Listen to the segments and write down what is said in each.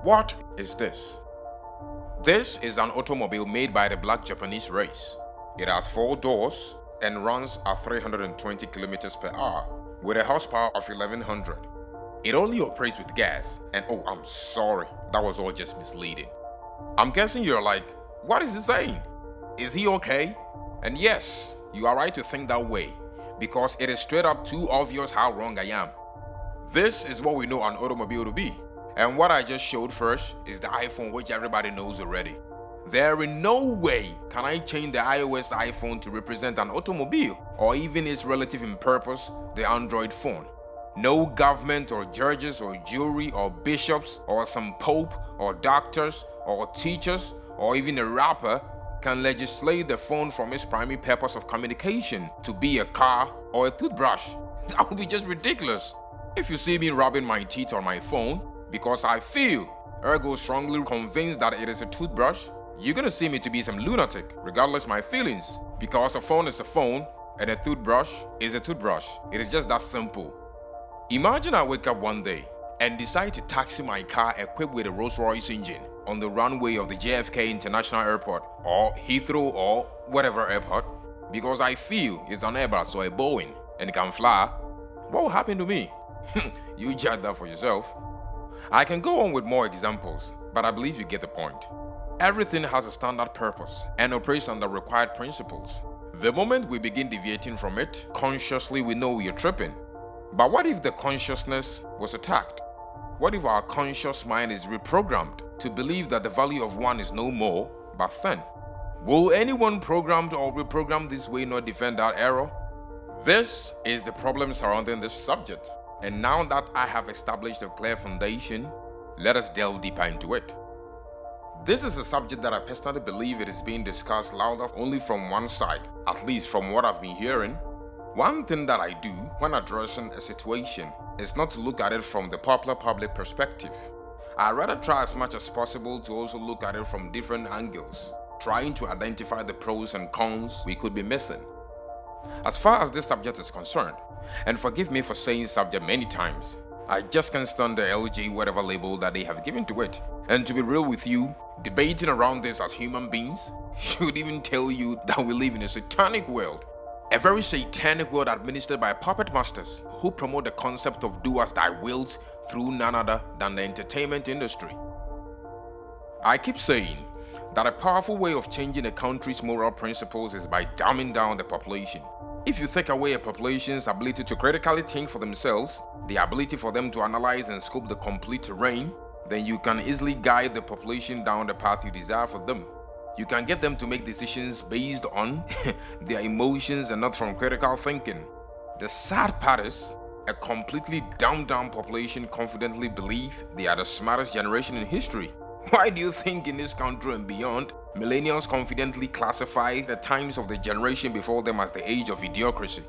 What is this? This is an automobile made by the black Japanese race. It has 4 doors and runs at 320 kilometers per hour with a horsepower of 1100. It only operates with gas, and oh, I'm sorry, that was all just misleading. I'm guessing you're like, what is he saying? Is he okay? And yes, you are right to think that way, because it is straight up too obvious how wrong I am. This is what we know an automobile to be. And what I just showed first is the iPhone, which everybody knows already. There in no way can I change the iOS iPhone to represent an automobile, or even its relative in purpose, the Android phone. No government or judges or jury or bishops or some pope or doctors or teachers or even a rapper can legislate the phone from its primary purpose of communication to be a car or a toothbrush. That would be just ridiculous. If you see me rubbing my teeth on my phone because I feel, ergo strongly convinced that it is a toothbrush, you're gonna see me to be some lunatic, regardless of my feelings, because a phone is a phone and a toothbrush is a toothbrush. It is just that simple. Imagine I wake up one day and decide to taxi my car equipped with a Rolls-Royce engine on the runway of the JFK International Airport or Heathrow or whatever airport because I feel it's an Airbus or a Boeing and it can fly. What will happen to me? You judge that for yourself. I can go on with more examples, but I believe you get the point. Everything has a standard purpose and operates under required principles. The moment we begin deviating from it, consciously we know we are tripping. But what if the consciousness was attacked? What if our conscious mind is reprogrammed to believe that the value of one is no more but 10? Will anyone programmed or reprogrammed this way not defend that error? This is the problem surrounding this subject. And now that I have established a clear foundation, let us delve deeper into it. This is a subject that I personally believe it is being discussed louder only from one side, at least from what I've been hearing. One thing that I do when addressing a situation is not to look at it from the popular public perspective. I rather try as much as possible to also look at it from different angles, trying to identify the pros and cons we could be missing. As far as this subject is concerned, and forgive me for saying subject many times, I just can't stand the LG whatever label that they have given to it. And to be real with you, debating around this as human beings should even tell you that we live in a satanic world. A very satanic world administered by puppet masters who promote the concept of do as thy wills through none other than the entertainment industry. I keep saying that a powerful way of changing a country's moral principles is by dumbing down the population. If you take away a population's ability to critically think for themselves, the ability for them to analyze and scope the complete terrain, then you can easily guide the population down the path you desire for them. You can get them to make decisions based on their emotions and not from critical thinking. The sad part is, a completely dumbed down population confidently believe they are the smartest generation in history. Why do you think in this country and beyond, millennials confidently classify the times of the generation before them as the age of idiocracy?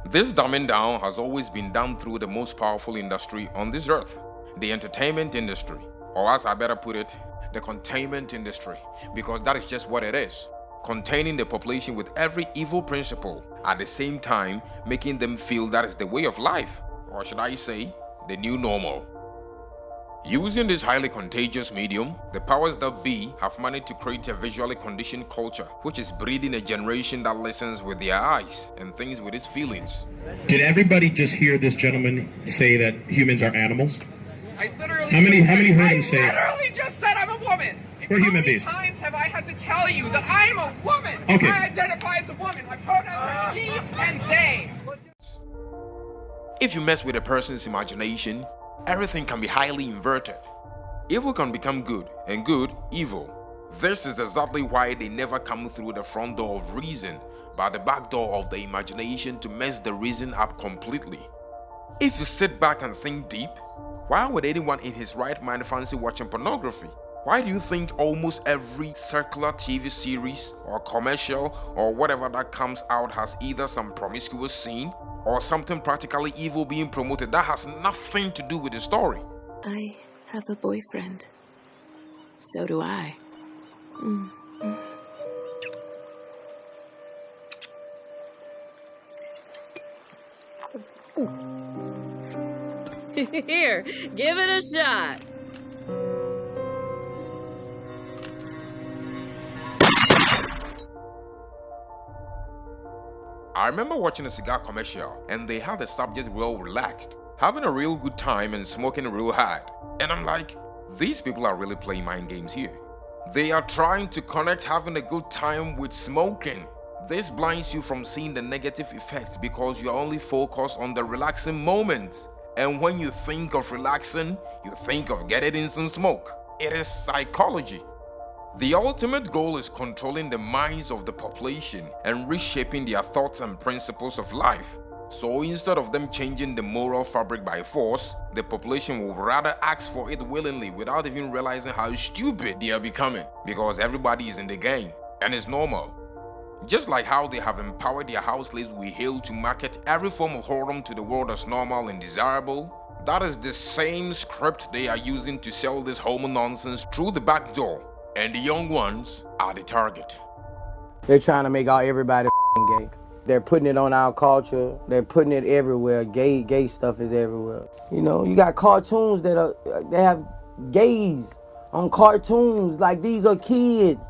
This dumbing down has always been done through the most powerful industry on this earth, the entertainment industry, or as I better put it, the containment industry, because that is just what it is, containing the population with every evil principle, at the same time making them feel that is the way of life, or should I say, the new normal. Using this highly contagious medium, the powers that be have managed to create a visually conditioned culture, which is breeding a generation that listens with their eyes and thinks with its feelings. Did everybody just hear this gentleman say that humans are animals? I literally. How many heard him say? I literally just said I'm a woman. We're human beings. How many times have I had to tell you that I'm a woman? Okay. I identify as a woman. My pronouns are she and they. If you mess with a person's imagination, everything can be highly inverted. Evil can become good, and good, evil. This is exactly why they never come through the front door of reason, but the back door of the imagination to mess the reason up completely. If you sit back and think deep, why would anyone in his right mind fancy watching pornography? Why do you think almost every circular TV series or commercial or whatever that comes out has either some promiscuous scene or something practically evil being promoted that has nothing to do with the story? I have a boyfriend. So do I. Here, give it a shot. I remember watching a cigar commercial and they had the subject well relaxed, having a real good time and smoking real hard. And I'm like, these people are really playing mind games here. They are trying to connect having a good time with smoking. This blinds you from seeing the negative effects because you are only focused on the relaxing moments. And when you think of relaxing, you think of getting in some smoke. It is psychology. The ultimate goal is controlling the minds of the population and reshaping their thoughts and principles of life. So instead of them changing the moral fabric by force, the population will rather ask for it willingly without even realizing how stupid they are becoming, because everybody is in the game and it's normal. Just like how they have empowered their house slaves we hail to market every form of whoredom to the world as normal and desirable, that is the same script they are using to sell this homo nonsense through the back door. And the young ones are the target. They're trying to make everybody gay. They're putting it on our culture. They're putting it everywhere. Gay stuff is everywhere. You know, you got cartoons they have gays on cartoons, like these are kids.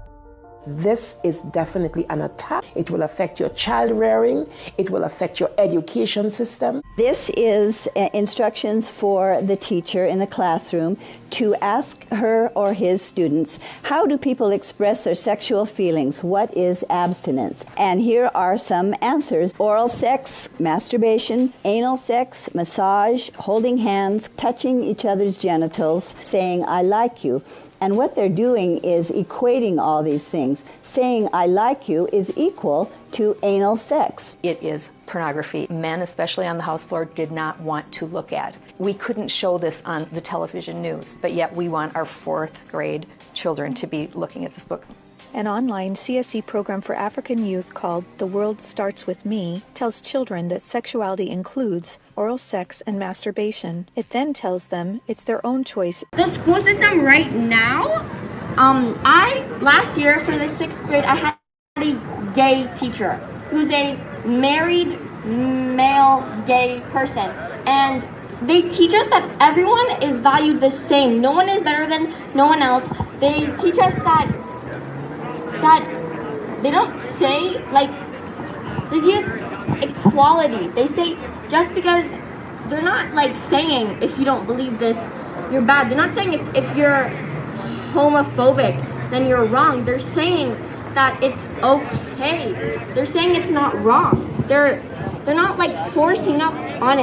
This is definitely an attack. It will affect your child rearing. It will affect your education system. This is instructions for the teacher in the classroom to ask her or his students, how do people express their sexual feelings? What is abstinence? And here are some answers. Oral sex, masturbation, anal sex, massage, holding hands, touching each other's genitals, saying, I like you. And what they're doing is equating all these things. Saying I like you is equal to anal sex. It is pornography. Men, especially on the House floor, did not want to look at. We couldn't show this on the television news, but yet we want our 4th grade children to be looking at this book. An online CSE program for African youth called The World Starts With Me tells children that sexuality includes oral sex and masturbation. It then tells them it's their own choice. The school system right now, last year for the 6th grade, I had a gay teacher who's a married male gay person. And they teach us that everyone is valued the same. No one is better than no one else. They teach us that they don't say, like, they teach us equality. They say just because they're not like saying if you don't believe this, you're bad. They're not saying if you're homophobic, then you're wrong. They're saying that it's okay. They're saying it's not wrong. They're not like forcing up on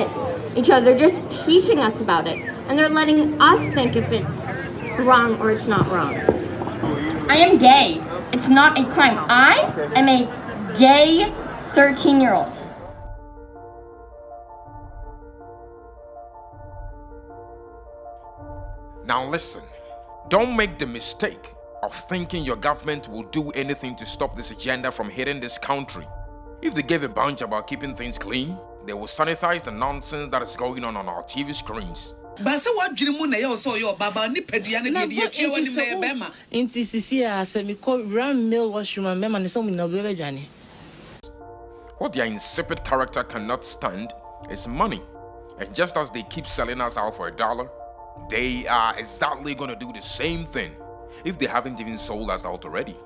each other. They're just teaching us about it. And they're letting us think if it's wrong or it's not wrong. I am gay. It's not a crime. I am a gay 13-year-old. Now listen, don't make the mistake of thinking your government will do anything to stop this agenda from hitting this country. If they gave a bunch about keeping things clean, they will sanitize the nonsense that is going on our TV screens. Basa wadwene mu na ye so yo baba ni padua ne de ye tue wani na bema inti sisi a se mi ko ram mail washroom mema ne so mi na bebe dwane. What their insipid character cannot stand is money. And just as they keep selling us out for $1, they are exactly going to do the same thing if they haven't even sold us out already.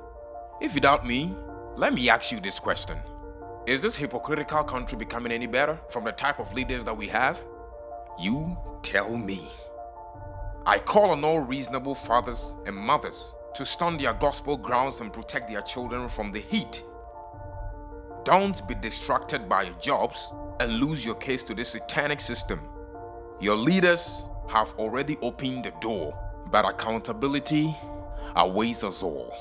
If you doubt me, let me ask you this question. Is this hypocritical country becoming any better from the type of leaders that we have? You tell me. I call on all reasonable fathers and mothers to stand their gospel grounds and protect their children from the heat. Don't be distracted by your jobs and lose your case to this satanic system. Your leaders have already opened the door, but accountability awaits us all.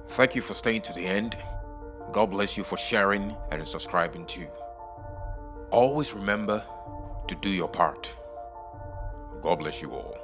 Thank you for staying to the end. God bless you for sharing and subscribing too. Always remember to do your part. God bless you all.